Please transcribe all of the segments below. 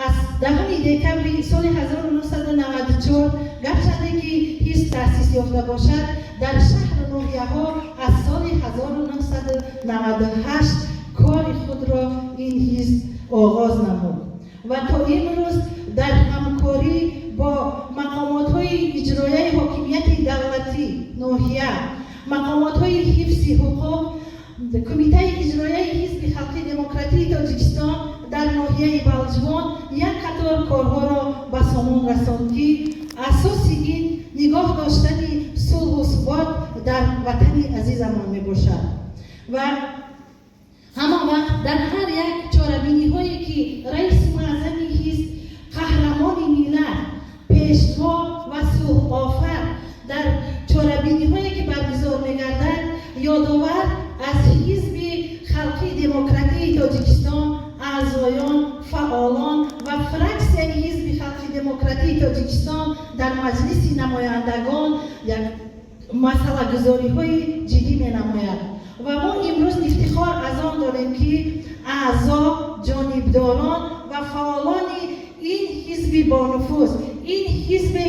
از 10 دکمبر سال 1994 گرچه که حزب تأسیس یافته باشد در شهر نوحیه‌ها از سال 1998 کار خود را این حزب آغاز نمود و تا امروز در همکاری با مقامات‌های اجرایی حاکمیت دولتی نوحیه، مقامات‌های حفظ حقوق، کمیته اجرایی حزب خلقی دموکراتیک تاجیکستان در ناحیه بلجوان یک قطار کارها را به سامون رساند که اساس این نگاه داشتن صلح و ثبات در وطن عزیزمان می باشد و همان وقت در هر یک چاره‌بینی هایی که رئیس معظم حزب قهرمان ملت پیشوا و صلح آفر در چاره‌بینی هایی که برگزار می گردد یادآور از حزب خلقی دموکراتیک تاجیکستان اعضایان، فعالان و فرکسیون حزب خلقی دموکراتیک تاجیکستان در مجلس نمایندگان یک مسئله گذاری های جدی می نماید و ما امروز افتخار از آن داریم که اعضا، جانبداران و فعالان این حزب با نفوذ، این حزبی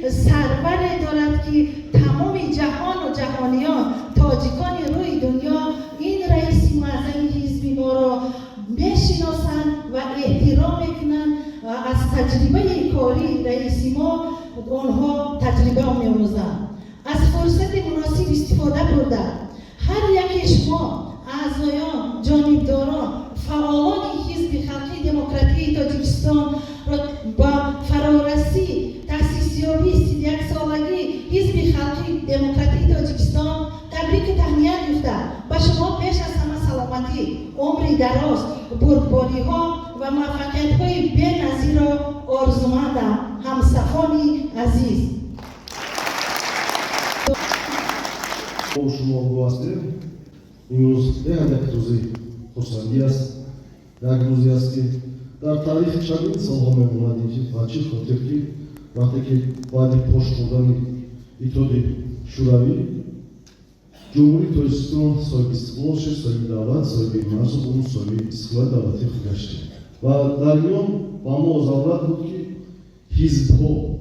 که سرور دارد که تمام جهان و جهانیان تاجیکان روی دنیا این رئیس معظم حزب ما را میشناسند و احترام میکنند و از تجربه کاری رئیس ما آنها تجربه می‌آموزند. از فرصت مناسب استفاده برده هر یک شما اعضایان، جانبداران، فعالان حزب خلقی دموکراتیک تاجیکستان با فرارسی تأسیسیابی 31 سالگی حزب خلقی دموکراتیک تاجیکستان تبریک تهنیت گفته به شما پیش از همه سلامتی، عمر دراز، بردباری ها و موفقیت های بی‌نظیر را آرزومندم. همصفانی عزیز شما گواسته امروز یک روزی خورسندی است، یک روزی است که در تاریخ چندین سالها می‌ماند که با چه خاطر که وقتی که بعد پشت خوردن اتحاد شوروی جمهوری تاجیکستان صاحب استقلال شد، صاحب دولت، صاحب مرز و اون صاحب استقلال دولتی خود گشت و در میان با ما ضرورت بود که حزب‌ها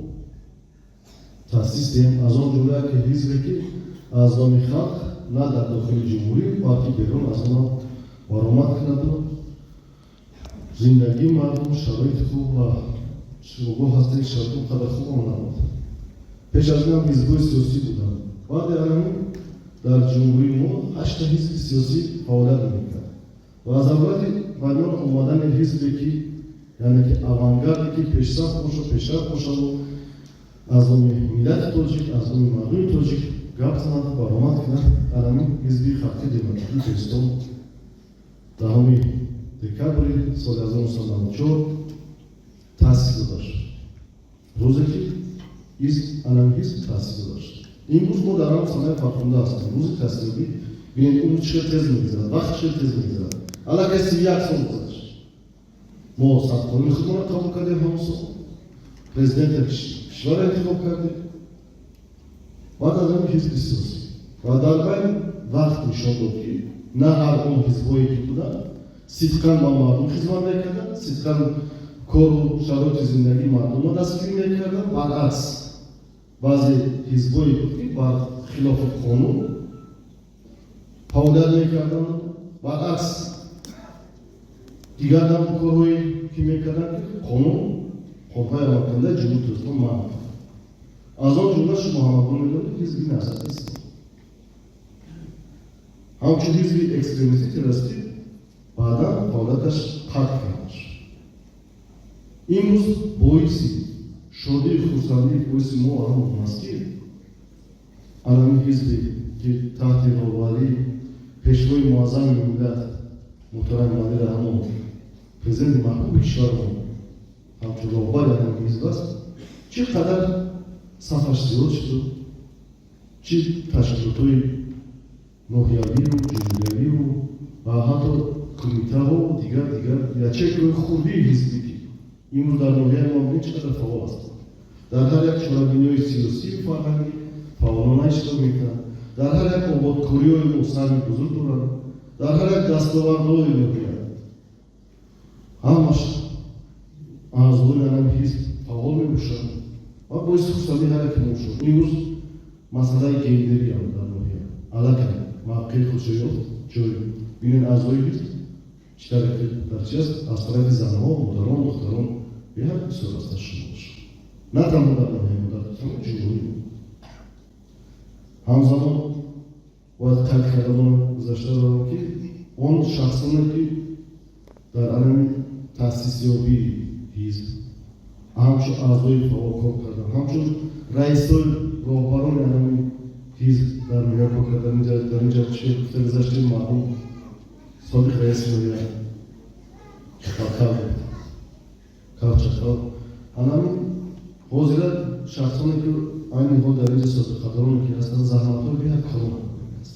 تأسیس دهیم، از آن جمله که حزبی که از نام خلق نه در داخل جمهوری بلکه بیرون از آن برآمد کند و زندگی مردم شرایط خوب و شکوه هستی شرایط قدر خوب آمد. پیش از این هم حزب‌های سیاسی بودند. بعد از در جمهوری ما 8 حزب سیاسی فعالیت می‌کرد و از ضرورت بیان آمدن حزبی که یعنی که اوانگاردی که پیشرفت باشد و از نام ملت تاجیک، از نام مردم تاجیک گپ زند برآمد کند. در همین حزب خلقی دموکراتیک تاجیکستان 10 دکمبر سال 1994 تأسیس داشت. روزی که حزب تأسیس داشت. امروز ما در آن صحنه فرخنده هستیم. روز تصویبی ببینید اون چه تز می‌گذرد، وقت چه تز می‌گذرد. الان که 31 سال گذشت. ما سرکاری خودمان را قبول کردیم همسو. پرزیدنت کشور را انتخاب کردیم. بعد از آن حزب سیاسی و در بین وقت نشان داد که نه هر اون حزب‌هایی که بودند صدقاً با مردم خدمت می‌کردند، صدقاً کار و شرایط زندگی مردم را دستگیری می‌کردند. برعکس بعضی حزب‌های بود که بر خلاف قانون فعالیت می‌کردند. برعکس دیگر هم کارهایی که می‌کردند که قانون‌های عملکننده جمهوری تاجیکستان منع کرد. از آن جمله شما همگان می‌دانید که حزب نهضت است. همچون حزب اکستریمیستی تروریستی بعدا فعالیتش قطع کرد. امروز باعث شادی خورسندی باعث ما الان است که الان حزبی که تحت رهبری پیشوای معظم ملت محترم مدیر اعظم پرزیدنت محبوب کشور ما همچون رهبر این حزب است چقدر صفحش زیاد شد، چه تشکیلات‌های ناحیوی و جمهوری و حتی کمیته ها و دیگر یا چه کار خوبی حزبی که امروز در ناحیه ما چقدر فعال است. در هر یک چاره‌بینی‌های سیاسی و فرهنگی فعالانه اشتراک می‌کنند. در هر یک آبادکاری‌های مستقیم بزرگ دارند. در هر یک دستاوردهای نوعی همش арзуи анам ҳизб фаъол мебошад ва боиси хусалӣ ҳарак мешуд. имрӯз масъалаи гендериам дар ноҳия аллакай мавқеи худшо ёфт ҷой. бинен аъзои ҳизб чӣ тариқи дар чи аст аз тарафи занҳо, модарон, духтарон беҳад бисёр аст дар шумо бошад. на танҳо дар ноҳияи дар тамоми ҷумҳурӣ. ҳамзамон бояд қайд кардан гузашта дорам ки он шахсоне ки дар алами таъсисёбии ҳизб ҳамчун аъзои фаъол кор кардан, ҳамчун раисои роҳбарони алами ҳизб дар ноҳия кор кардан. дар инҷа чӣ гуфта гузаштем марҳум собиқ раиси ноҳия калчакал алами ҳозира шахсоне ки айни ҳол дар инҷа созиқадороне ки ҳастанд заҳматҳои беҳад калон аст.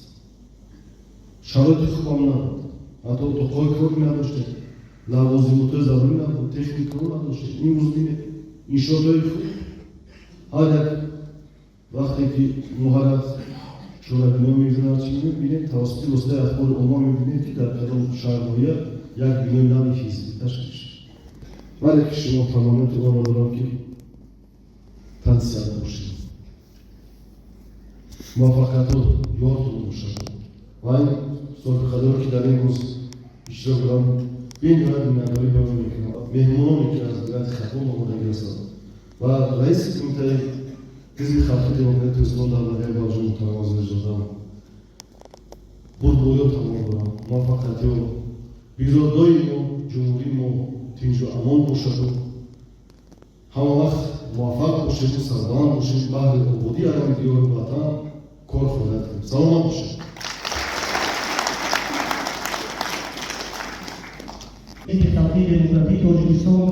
шароити хубам набуд, ҳатто тоқҳои кор надоштем, лавозимотҳои зарури набуд, техникаҳо надоштем. имрӯз бинед иншоотҳои хуб ҳар як вақте ки мо ҳар як чорабино мебинад чӣ мебинед тавассути воситаи ахбори умум мебинед ки дар кадом шаҳр ноҳия як бинои нави ҳизбӣ ташкил шуд. вале ки шумо тамомияти онро дорам ки тансият бошед, муваффақиятҳо ёдтон бошад. ва ин собиқадоре ки дар ин рӯз иштирок дорам бениҳоят миннатдорӣ бён мекунам меҳмононе ки аз вилояти хатон омодаги ҳастанд ва раиси кумитаи ҳизби халқи демократии Ӯзбекистон дар ноҳияи Балҷон Муҳтарам Озирҷодан бурдбоёд тамом дорам. муваффақиятҳо биродои мо ҷумҳурии мо тинҷу амон бошаду ҳама вақт муваффақ бошеду сарбаланд бошед баҳри ободии алами диёри ватан кор фаъолият кунем. саломат бошед. ҳизби халқии демократии тоҷикистон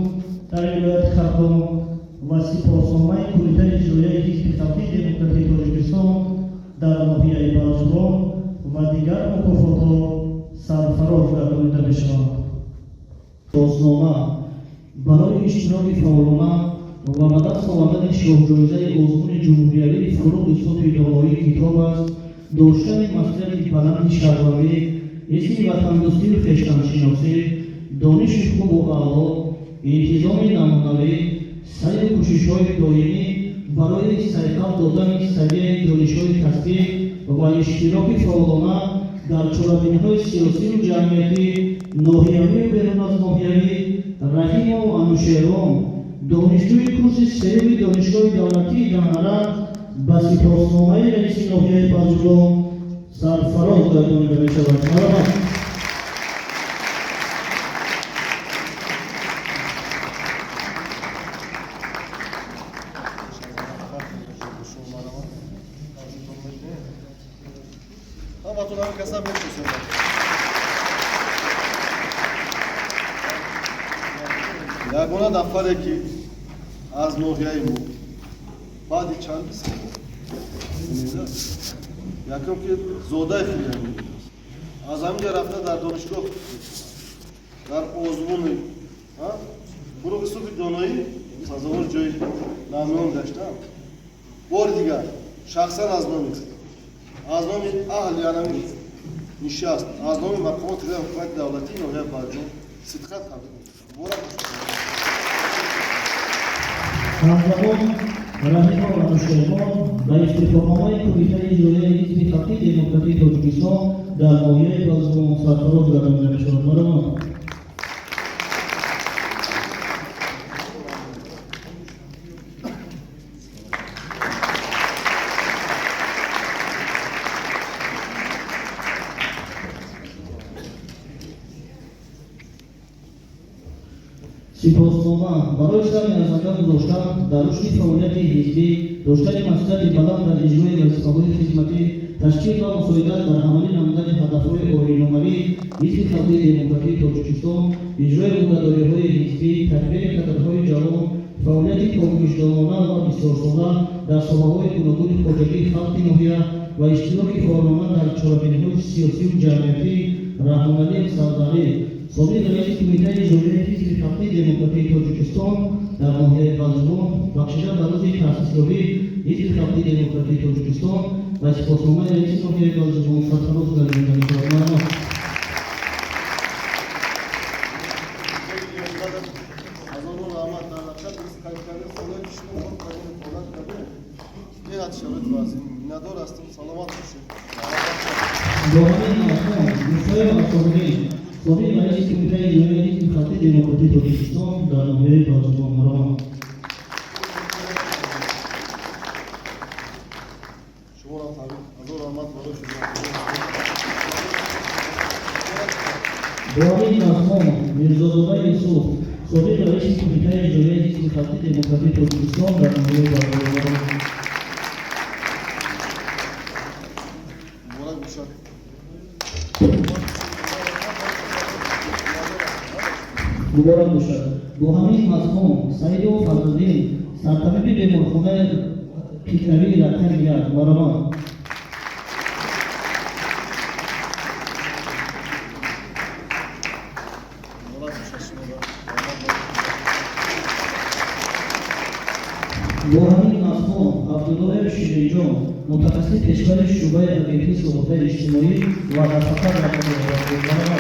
дар вилояти хартум ва сипосномаи кумитаи иҷроияи ҳизби халқии демократии тоҷикистон дар ноҳияи балҷурон ва дигар мукофотҳо сарфароз гардонида мешавад. сипоснома барои иштироки фаъолона ва ба даст овардани шоҳҷоизаи озмуни ҷумҳуриявии фуруғи сутҳи доноии китоб аст доштани маслиҳати баланди шаҳрвандӣ, ҳисси ватандӯстию хештаншиносӣ, дониши хубу аъло, интизоми намунавӣ, сайру кӯшишҳои доимӣ барои сайқал додани савияи донишҳои касбӣ ва иштироки фаъолона дар чорабиниҳои сиёсию ҷамъиятӣ ноҳиявию берун аз ноҳиявӣ. раҳиму анушерон донишҷӯи курси сеюми донишгоҳи давлатии Данара ба сипосномаи раиси ноҳияи Балҷурон сарфароз гардонида мешавад. марҳамат. ягона нафаре ки аз ноҳияи мо баъди чанд якум ки зодаи хеле аз ҳаминҷа рафта дар донишгоҳ дар озмуни фуруғи сутҳи доноӣ сазовори ҷои намён гаштам. бори дигар шахсан аз номи аҳли анами нишаст, аз номи мақомоти ҳукумати давлатии ноҳияи Балҷон сидқат табрик ҳамзамон раҳиму анушерон ба ифтихорномаи кумитаи иҷроияи ҳизби халқии демократии тоҷикистон дар ноҳияи Балҷурон сарфароз гардонида мешавад. марҳамат. сипоснома барои сар назарда гузоштан дар рушди фаъолияти ҳизбӣ, доштани маслиҳати баланд дар иҷрои вазифаҳои хизматӣ, ташкил ва мусоидат дар амалӣ намудани ҳадафҳои оиномавии ҳизби халқии демократии тоҷикистон, иҷрои муддатдориҳои ҳизбӣ, тарбияи кадрҳои ҷавон, фаъолияти коммунистдонона ва бисёрсола дар соҳаҳои гуногуни хоҷагии халқи ноҳия ва иштироки фаъолона дар чорабиниҳои сиёсию ҷамъиятӣ. раҳмонали сардарӣ собиқ раиси кумитаи иҷроияи ҳизби халқии демократии тоҷикистон дар ноҳияи Балҷурон бахшида ба рӯзи таъсисёбии ҳизби халқии демократии тоҷикистон ва сипосномаи раиси ноҳияи Балҷурон сарфароз гардонида мешавад. برو رحمت در نقشت بسخواهی کرده خدای شما خود قدیم فالت کرده اینقدر شبت بازی ندار هستم سلامت باشید دوامین آسان دوستای آسانی صبح رئیس کمیته اجرایی انتخابات دموکراتیک تاجیکستان در ناحیه باجوان مرامان شما را تبریک هزار رحمت برای شما دوامین آسان میرزادوله یوسف صبح رئیس کمیته اجرایی انتخابات دموکراتیک تاجیکستان در ناحیه باجوان مرامان مبارک باشد مبارک باشد با همین مضمون سعید و فضلالدین سرطبیب بیمارخانه پیکنوی رفتن میاد مرامان مبارک باشد شما با همین مضمون عبدالله شیرینجان متخصص کشور شعبه اگنتی ثبات اجتماعی و در سفر رفتن مرامان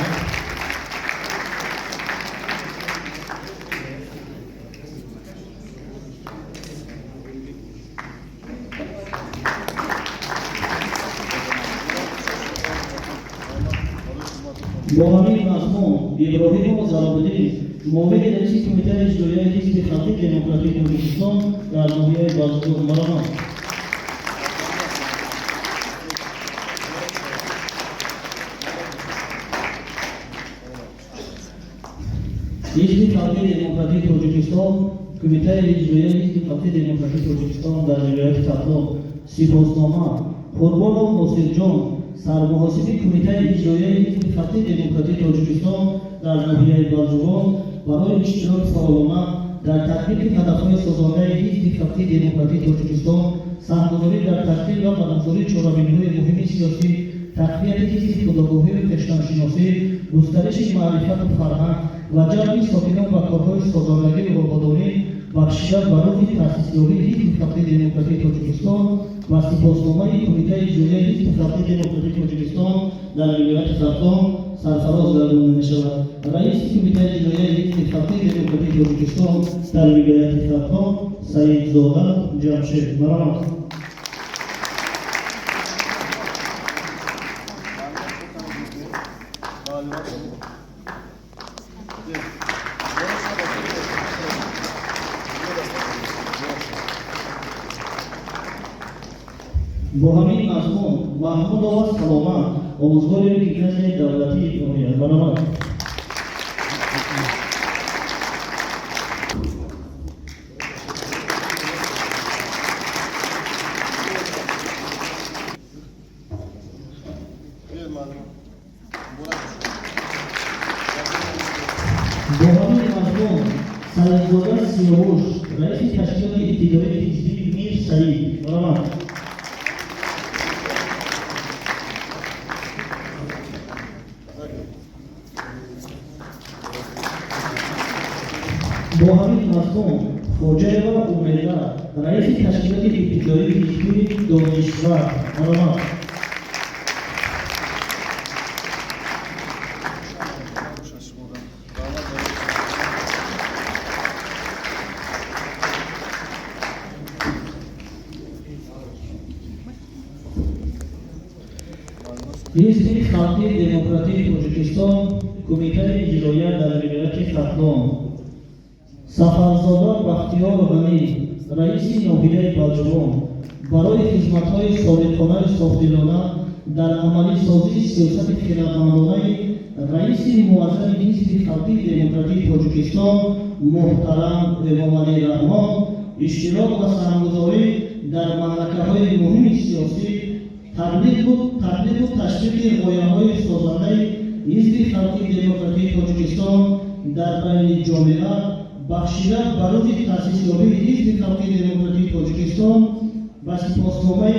با همین مضمون ابراهیم زرابدین معاون رئیس کمیته اجرایی حزب خلق دموکراتیک تاجیکستان در ناحیه باجوان مرامان حزب خلق دموکراتیک تاجیکستان کمیته اجرایی حزب خلق دموکراتیک تاجیکستان در ولایت تقلق سپاسنامه قربان ناصرجان سرمحاسب کمیته اجرایی حزب خلق دموکراتیک تاجیکستان در ناحیه باجوان برای اشتراک فعالانه در تحقیق هدفهای سازنده حزب خلق دموکراتیک تاجیکستان سهمگذاری در تشکیل و برگزاری چهارمین‌های مهم سیاسی تقویت حزب خودآگاهی و کشورشناسی گسترش معرفت و فرهنگ و جلب ساکنان و کارهای سازندگی و آبادانی بخشیدن بر روز تأسیسیابی حزب خلق دموکراتیک تاجیکستان و سپاسنامه کمیته اجرایی حزب خلق دموکراتیک تاجیکستان در ولایت زرتان سرفراز گردانده می‌شود. رئیس کمیته اجرایی حزب خلق دموکراتیک تاجیکستان در ولایت زرتان سعیدزاده جمشید مرامان با همین مضمون محمود آواز سلامت آموزگار گیمناز دولتی مرامان با همین مضمون سعیدزاده سیاوش رئیس تشکیلات ابتدایی حزبی میر سعید مرامان با همین مضمون خواجه و امیده رئیس تشکیلات ابتدایی حزبی دانشور مرامان حزب خلق دموکراتیک تاجیکستان کمیته اجرایی در ولایت ختلان سفرزاده بختیار غنی رئیس ناحیه باجوان برای خدمت‌های صادقانه صافدلانه در عملی سازی سیاست خردمندانه رئیس معظم حزب خلق دموکراتیک تاجیکستان محترم امامعلی رحمان اشتراک و سهمگذاری در معرکه‌های مهم سیاسی تبلیغ و تشویق غایه‌های سازنده حزب خلق دموکراتیک تاجیکستان در بین جامعه بخشیدن بر روز تأسیسیابی حزب خلق دموکراتیک تاجیکستان و سپاسنامه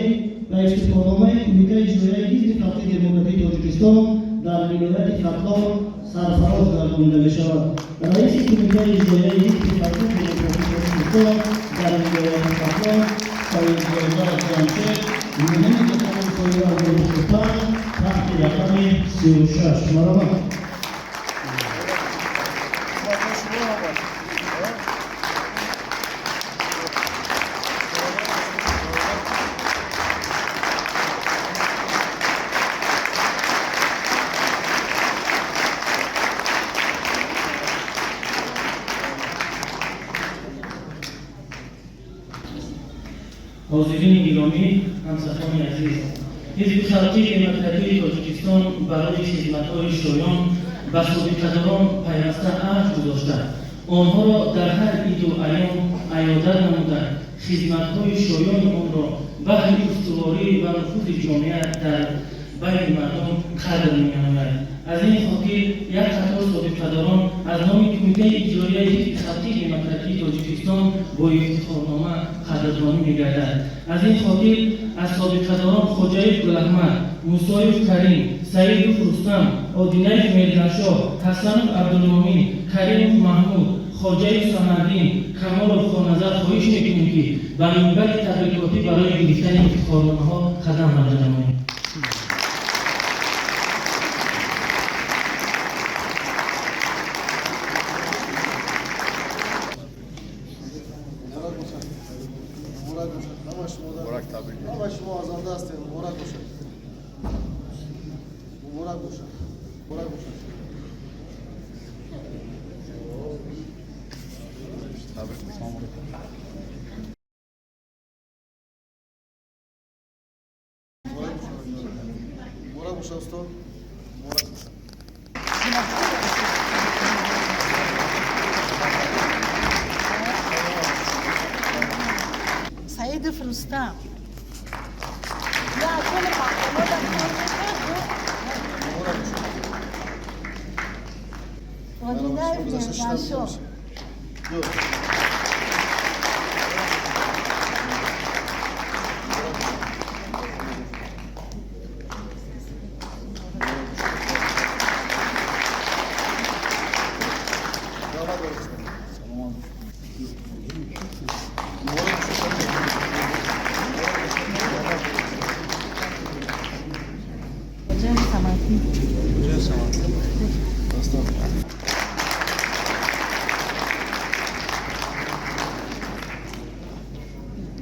و افتخارنامه کمیته اجرایی حزب خلق دموکراتیک تاجیکستان در ولایت ختلان سرفراز گردانیده می‌شود. رئیس کمیته اجرایی حزب خلق دموکراتیک تاجیکستان در ولایت ختلان سعیدزاده جمشید مهم دکتر سلطان تحت رقم 36 مرامان حاضرین گرامی، همسفران عزیز، حزب خلقی دموکراتیک تاجیکستان برای خدمت‌های شایان به سابقه‌داران پیوسته عهد گذاشته آنها را در هر عید و ایام عیادت نموده خدمت‌های شایان آن را بهر استواری و نفوذ جامعه در بین مردم قدر می‌نماید. از این خاطر یک قطار سابقه‌داران از نام کمیته اجرایی حزب خلقی دموکراتیک تاجیکستان با افتخارنامه قدردانی می‌گردد. از این خاطر از سابقه‌داران خواجه گلاحمد، موسی کریم، سعید رستم، آدینه میرزاشاه، حسن عبدالمؤمن، کریم محمود، خواجه سمردین، کمال خاننظر خواهش می‌کنیم که به منبر تبریکاتی برای گرفتن افتخارنامه‌ها قدم بردارید. همه شما آزاده هستید. مبارک باشد. مبارک باشد. مبارک باشد. مبارک باشد استاد. مبارک باشد. سعید فرستم یا کل مقامات آدینه میرزاشاه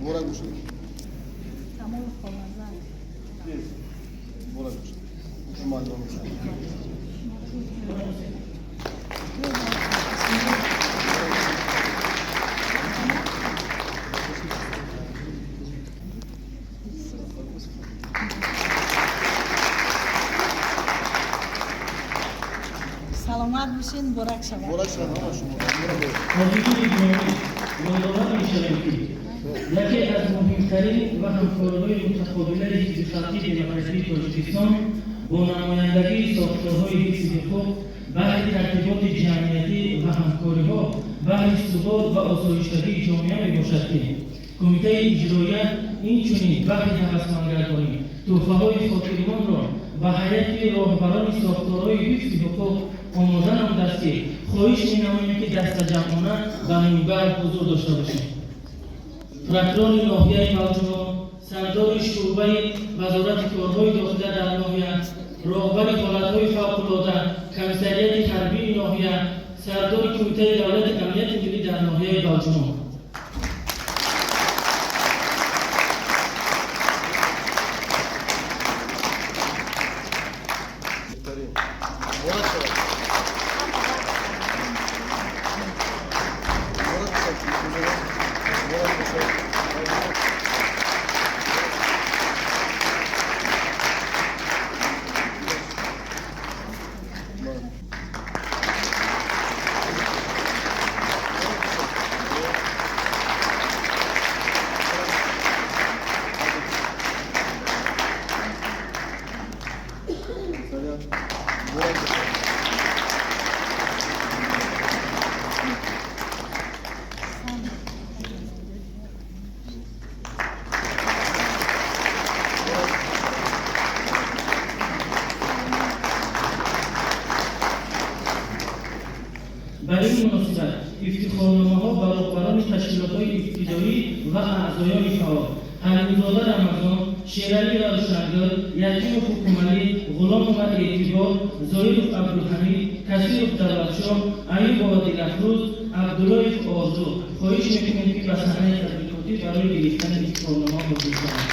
مبارک باشد. مبارک باشد. سلامت باشین. مبارک شود. مبارک شد همه شما. حاضرین گرامی، یادآور می‌شویم که یکی از مهمترین و همکاری‌های متقابل حزب خلقی دموکراتیک تاجیکستان با نمایندگی ساختارهای حزب خود بهر ترتیبات جمعیتی و همکاری‌ها بهر ثبات و آسایشگی جامعه میباشد که کمیته اجرایی اینچنین بهر هوسمندگردانی تحفه‌های خاطرمان را به هیئت راهبران ساختارهای حزب خود آماده نموده است که خواهش می‌نماییم که دست جمعانه به منبر حضور داشته باشیم. فراکران ناحیه بلوچستان، سردار شعبه وزارت کارهای داخلی در ناحیه، راهبر حالتهای فوق‌العاده کمیسریت حربی ناحیه، سردار کمیته دولت امنیت ملی در ناحیه بلوچستان. برای این مناسبت افتخارنامه‌ها به راهبران تشکیلات‌های ابتدایی و اعضایان فعال حلیم‌زاده رمضان، شیرعلی روشنگر، یتیم حکومتی، غلام و اعتبار، ظاهر عبدالحمید، کثیر دولتشاه، ایوب عادل‌افروز، عبدالله آرزو خواهش می‌کنیم که به صحنه تبریکاتی برای گرفتن افتخارنامه‌ها حضور کنند.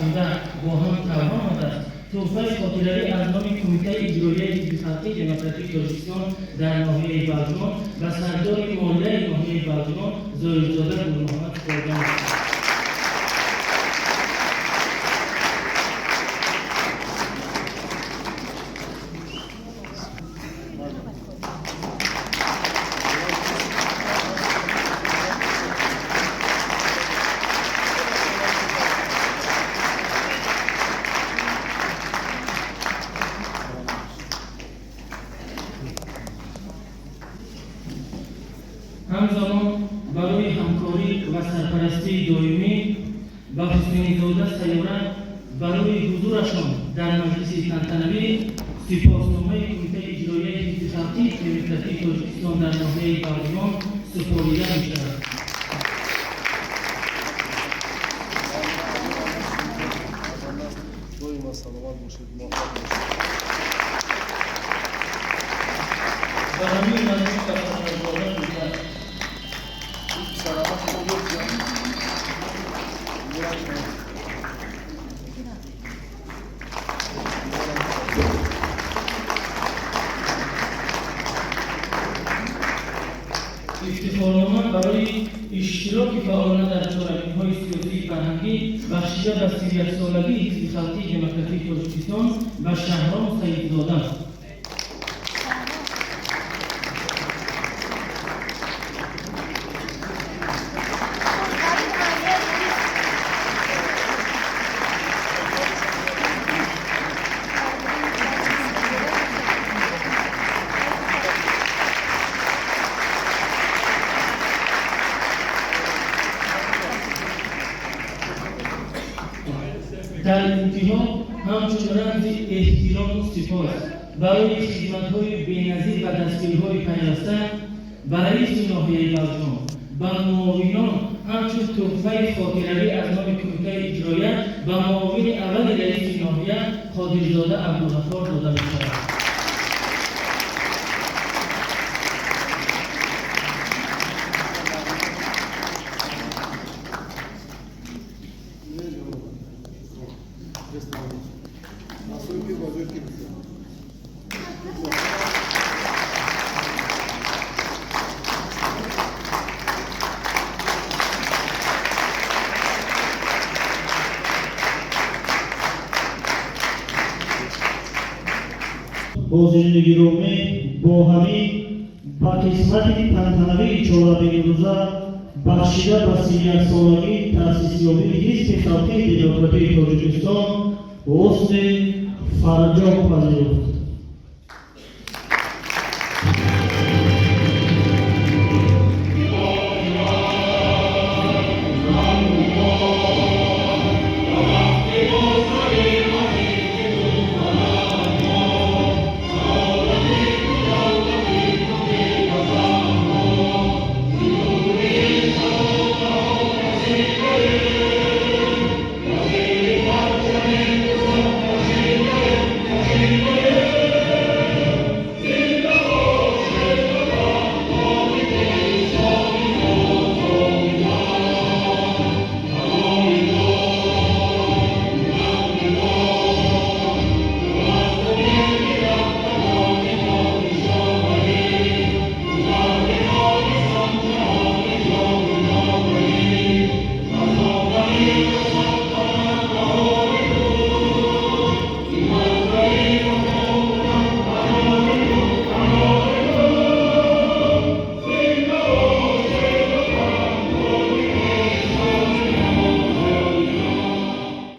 شده با هم توان آمده است. تحفه خاطره‌ای از نام کمیته اجرایی حزب خلقی دموکراتیک تاجیکستان در ناحیه بلجان و سردار مالیه ناحیه بلجان زایرزاده گل‌محمد سپرده است. همزمان برای همکاری و سرپرستی دائمی با حسین زاده سیاره برای حضورشان در مجلس تنتنوی سپاسنامه کمیته اجرایی حزب خلقی دموکراتیک تاجیکستان در ناحیه بلجان سپاریده می‌شود. افتخارنامه برای اشتراک فعالانه در چارگی‌های سیاسی فرهنگی بخشیده به 31 سالگی حزب خلقی دموکراتیک تاجیکستان و شهرام سیدزاده. در انتها همچون رمز احترام و سپاس برای خدمت‌های بی‌نظیر و دستگیری‌های پیوسته به رئیس ناحیه بلجان و معاونان همچون تحفه خاطره‌ای از نام کمیته اجرایی و معاون اول رئیس ناحیه قادرزاده عبدالغفار داده می‌شود. حاضرین گرامی با همین با قسمت تنتنوی چهارمین روزه بخشیده به 31 سالگی تأسیس یابی حزب خلقی دموکراتیک تاجیکستان حسن فرجام پذیرفت.